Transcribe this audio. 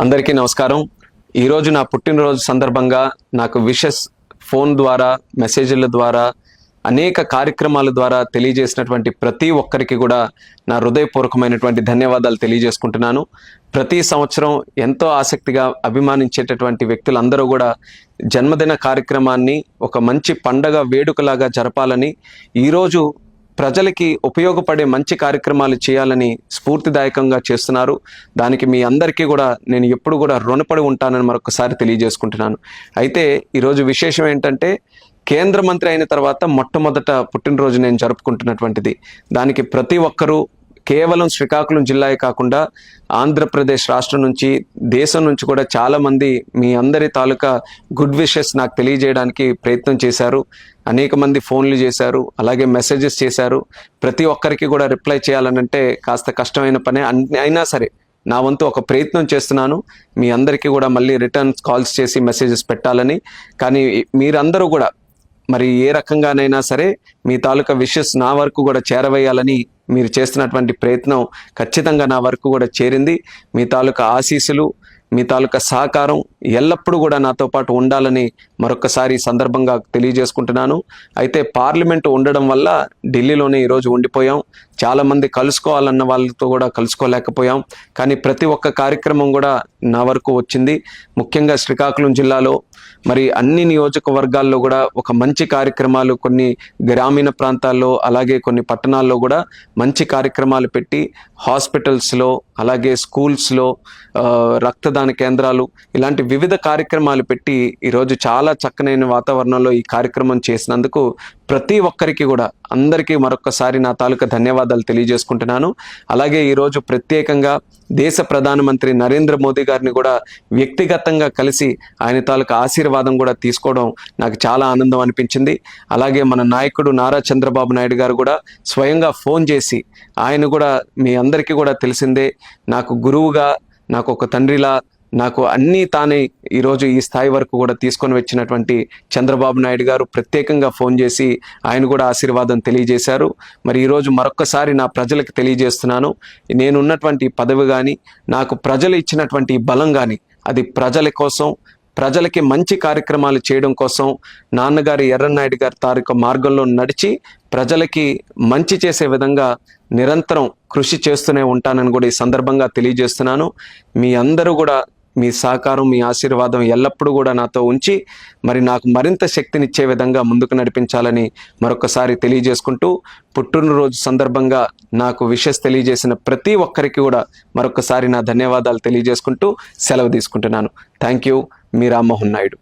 అందరికీ నమస్కారం. ఈరోజు నా పుట్టినరోజు సందర్భంగా నాకు విషెస్ ఫోన్ ద్వారా, మెసేజ్ల ద్వారా, అనేక కార్యక్రమాల ద్వారా తెలియజేసినటువంటి ప్రతి ఒక్కరికి కూడా నా హృదయపూర్వకమైనటువంటి ధన్యవాదాలు తెలియజేసుకుంటున్నాను. ప్రతి సంవత్సరం ఎంతో ఆసక్తిగా అభిమానించేటటువంటి వ్యక్తులందరూ కూడా జన్మదిన కార్యక్రమాన్ని ఒక మంచి పండగ వేడుకలాగా జరపాలని, ఈరోజు ప్రజలకి ఉపయోగపడే మంచి కార్యక్రమాలు చేయాలని స్ఫూర్తిదాయకంగా చేస్తున్నారు. దానికి మీ అందరికీ కూడా నేను ఎప్పుడు కూడా రుణపడి ఉంటానని మరొకసారి తెలియజేసుకుంటున్నాను. అయితే ఈరోజు విశేషం ఏంటంటే, కేంద్ర మంత్రి అయిన తర్వాత మొట్టమొదట పుట్టినరోజు నేను జరుపుకుంటున్నటువంటిది. దానికి ప్రతి ఒక్కరూ కేవలం శ్రీకాకుళం జిల్లాయే కాకుండా ఆంధ్రప్రదేశ్ రాష్ట్రం నుంచి, దేశం నుంచి కూడా చాలామంది మీ అందరి తాలూకా గుడ్ విషెస్ నాకు తెలియజేయడానికి ప్రయత్నం చేశారు. అనేక మంది ఫోన్లు చేశారు, అలాగే మెసేజెస్ చేశారు. ప్రతి ఒక్కరికి కూడా రిప్లై చేయాలనంటే కాస్త కష్టమైన పనే. అయినా సరే నా వంతు ఒక ప్రయత్నం చేస్తున్నాను, మీ అందరికీ కూడా మళ్ళీ రిటర్న్ కాల్స్ చేసి మెసేజెస్ పెట్టాలని. కానీ మీరందరూ కూడా మరి ఏ రకంగానైనా సరే మీ తాలూకా విషెస్ నా వరకు కూడా చేరవేయాలని మీరు చేస్తున్నటువంటి ప్రయత్నం ఖచ్చితంగా నా వరకు కూడా చేరింది. మీ తాలూకా ఆశీస్సులు, మీ తాలూకా సహకారం ఎల్లప్పుడూ కూడా నాతో పాటు ఉండాలని మరొకసారి సందర్భంగా తెలియజేసుకుంటున్నాను. అయితే పార్లమెంటు ఉండడం వల్ల ఢిల్లీలోనే ఈరోజు ఉండిపోయాం. చాలామంది కలుసుకోవాలన్న వాళ్ళతో కూడా కలుసుకోలేకపోయాం. కానీ ప్రతి ఒక్క కార్యక్రమం కూడా నా వరకు వచ్చింది. ముఖ్యంగా శ్రీకాకుళం జిల్లాలో మరి అన్ని నియోజకవర్గాల్లో కూడా ఒక మంచి కార్యక్రమాలు, కొన్ని గ్రామీణ ప్రాంతాల్లో అలాగే కొన్ని పట్టణాల్లో కూడా మంచి కార్యక్రమాలు పెట్టి, హాస్పిటల్స్లో అలాగే స్కూల్స్లో రక్తదాన కేంద్రాలు, ఇలాంటి వివిధ కార్యక్రమాలు పెట్టి ఈరోజు చాలా చక్కనైన వాతావరణంలో ఈ కార్యక్రమం చేసినందుకు ప్రతి ఒక్కరికి కూడా అందరికీ మరొకసారి నా తాలూకా ధన్యవాదాలు తెలియజేసుకుంటున్నాను. అలాగే ఈరోజు ప్రత్యేకంగా దేశ ప్రధానమంత్రి నరేంద్ర మోదీ గారిని కూడా వ్యక్తిగతంగా కలిసి ఆయన తాలూకా ఆశీర్వాదం కూడా తీసుకోవడం నాకు చాలా ఆనందం అనిపించింది. అలాగే మన నాయకుడు నారా చంద్రబాబు నాయుడు గారు కూడా స్వయంగా ఫోన్ చేసి, ఆయన కూడా మీ అందరికీ కూడా తెలిసిందే, నాకు గురువుగా, నాకు ఒక తండ్రిలా, నాకు అన్నీ తానే ఈరోజు ఈ స్థాయి వరకు కూడా తీసుకొని వచ్చినటువంటి చంద్రబాబు నాయుడు గారు ప్రత్యేకంగా ఫోన్ చేసి ఆయన కూడా ఆశీర్వాదం తెలియజేశారు. మరి ఈరోజు మరొక్కసారి నా ప్రజలకు తెలియజేస్తున్నాను, నేనున్నటువంటి పదవి కానీ, నాకు ప్రజలు ఇచ్చినటువంటి బలం కానీ అది ప్రజల కోసం, ప్రజలకి మంచి కార్యక్రమాలు చేయడం కోసం, నాన్నగారి ఎర్రన్నాయుడు గారి తారీఖు మార్గంలో నడిచి ప్రజలకి మంచి చేసే విధంగా నిరంతరం కృషి చేస్తూనే ఉంటానని కూడా ఈ సందర్భంగా తెలియజేస్తున్నాను. మీ అందరూ కూడా మీ సహకారం, మీ ఆశీర్వాదం ఎల్లప్పుడూ కూడా నాతో ఉంచి మరి నాకు మరింత శక్తినిచ్చే విధంగా ముందుకు నడిపించాలని మరొకసారి తెలియజేసుకుంటూ, పుట్టినరోజు సందర్భంగా నాకు విషెస్ తెలియజేసిన ప్రతి ఒక్కరికి కూడా మరొకసారి నా ధన్యవాదాలు తెలియజేసుకుంటూ సెలవు తీసుకుంటున్నాను. Thank you. Me Rammohan Naidu.